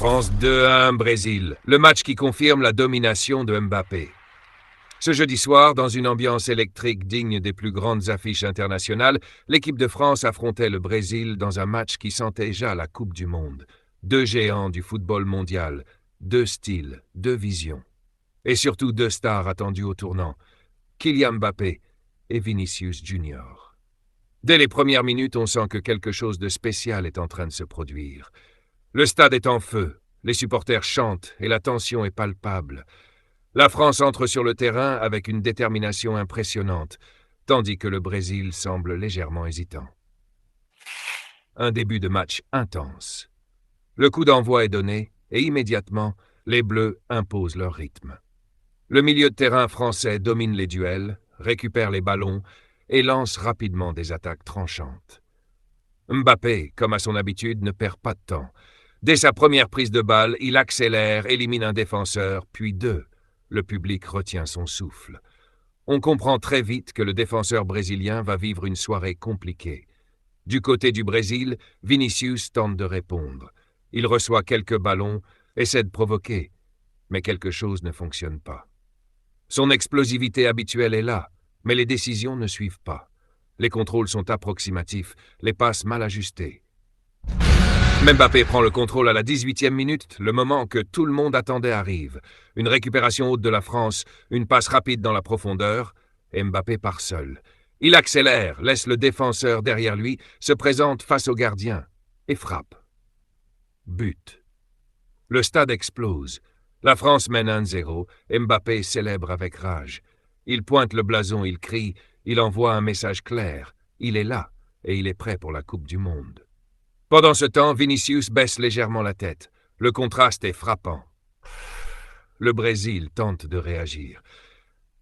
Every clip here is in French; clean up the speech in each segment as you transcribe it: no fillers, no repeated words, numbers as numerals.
France 2-1 Brésil, le match qui confirme la domination de Mbappé. Ce jeudi soir, dans une ambiance électrique digne des plus grandes affiches internationales, l'équipe de France affrontait le Brésil dans un match qui sentait déjà la Coupe du Monde. Deux géants du football mondial, deux styles, deux visions. Et surtout deux stars attendues au tournant, Kylian Mbappé et Vinicius Junior. Dès les premières minutes, on sent que quelque chose de spécial est en train de se produire. Le stade est en feu, les supporters chantent et la tension est palpable. La France entre sur le terrain avec une détermination impressionnante, tandis que le Brésil semble légèrement hésitant. Un début de match intense. Le coup d'envoi est donné et immédiatement, les Bleus imposent leur rythme. Le milieu de terrain français domine les duels, récupère les ballons et lance rapidement des attaques tranchantes. Mbappé, comme à son habitude, ne perd pas de temps. Dès sa première prise de balle, il accélère, élimine un défenseur, puis deux. Le public retient son souffle. On comprend très vite que le défenseur brésilien va vivre une soirée compliquée. Du côté du Brésil, Vinicius tente de répondre. Il reçoit quelques ballons, essaie de provoquer, mais quelque chose ne fonctionne pas. Son explosivité habituelle est là, mais les décisions ne suivent pas. Les contrôles sont approximatifs, les passes mal ajustées. Mbappé prend le contrôle à la 18e minute, le moment que tout le monde attendait arrive. Une récupération haute de la France, une passe rapide dans la profondeur, et Mbappé part seul. Il accélère, laisse le défenseur derrière lui, se présente face au gardien et frappe. But. Le stade explose. La France mène 1-0, Mbappé célèbre avec rage. Il pointe le blason, il crie, il envoie un message clair. Il est là et il est prêt pour la Coupe du Monde. Pendant ce temps, Vinicius baisse légèrement la tête. Le contraste est frappant. Le Brésil tente de réagir.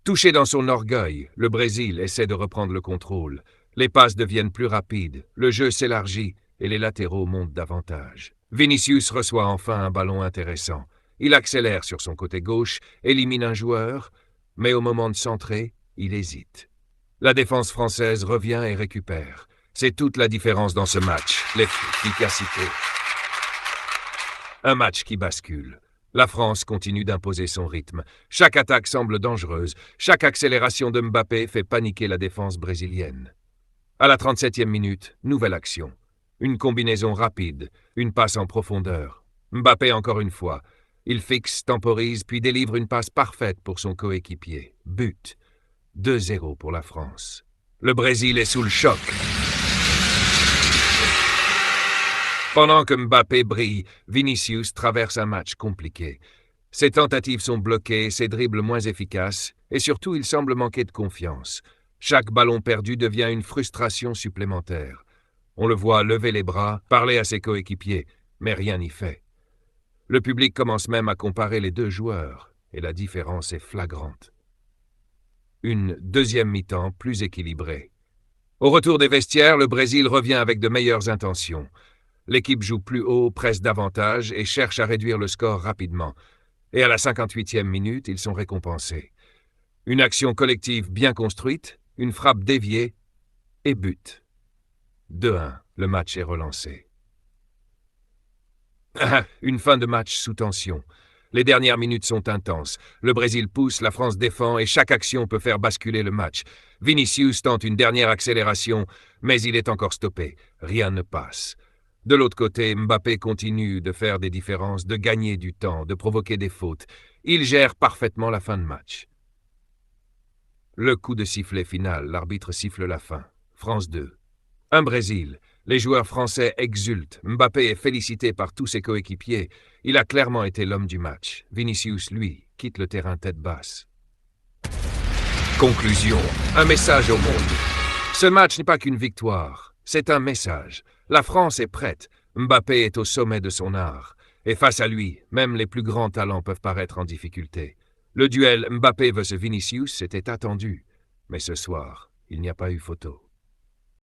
Touché dans son orgueil, le Brésil essaie de reprendre le contrôle. Les passes deviennent plus rapides, le jeu s'élargit et les latéraux montent davantage. Vinicius reçoit enfin un ballon intéressant. Il accélère sur son côté gauche, élimine un joueur, mais au moment de centrer, il hésite. La défense française revient et récupère. C'est toute la différence dans ce match, l'efficacité. Un match qui bascule. La France continue d'imposer son rythme. Chaque attaque semble dangereuse. Chaque accélération de Mbappé fait paniquer la défense brésilienne. À la 37e minute, nouvelle action. Une combinaison rapide, une passe en profondeur. Mbappé encore une fois. Il fixe, temporise, puis délivre une passe parfaite pour son coéquipier. But. 2-0 pour la France. Le Brésil est sous le choc. Pendant que Mbappé brille, Vinicius traverse un match compliqué. Ses tentatives sont bloquées, ses dribbles moins efficaces, et surtout il semble manquer de confiance. Chaque ballon perdu devient une frustration supplémentaire. On le voit lever les bras, parler à ses coéquipiers, mais rien n'y fait. Le public commence même à comparer les deux joueurs, et la différence est flagrante. Une deuxième mi-temps plus équilibrée. Au retour des vestiaires, le Brésil revient avec de meilleures intentions. L'équipe joue plus haut, presse davantage et cherche à réduire le score rapidement. Et à la 58e minute, ils sont récompensés. Une action collective bien construite, une frappe déviée et but. 2-1, le match est relancé. Une fin de match sous tension. Les dernières minutes sont intenses. Le Brésil pousse, la France défend et chaque action peut faire basculer le match. Vinicius tente une dernière accélération, mais il est encore stoppé. Rien ne passe. De l'autre côté, Mbappé continue de faire des différences, de gagner du temps, de provoquer des fautes. Il gère parfaitement la fin de match. Le coup de sifflet final, l'arbitre siffle la fin. France 2. Un Brésil. Les joueurs français exultent. Mbappé est félicité par tous ses coéquipiers. Il a clairement été l'homme du match. Vinicius, lui, quitte le terrain tête basse. Conclusion. Un message au monde. Ce match n'est pas qu'une victoire. C'est un message. La France est prête. Mbappé est au sommet de son art. Et face à lui, même les plus grands talents peuvent paraître en difficulté. Le duel Mbappé vs Vinicius était attendu. Mais ce soir, il n'y a pas eu photo.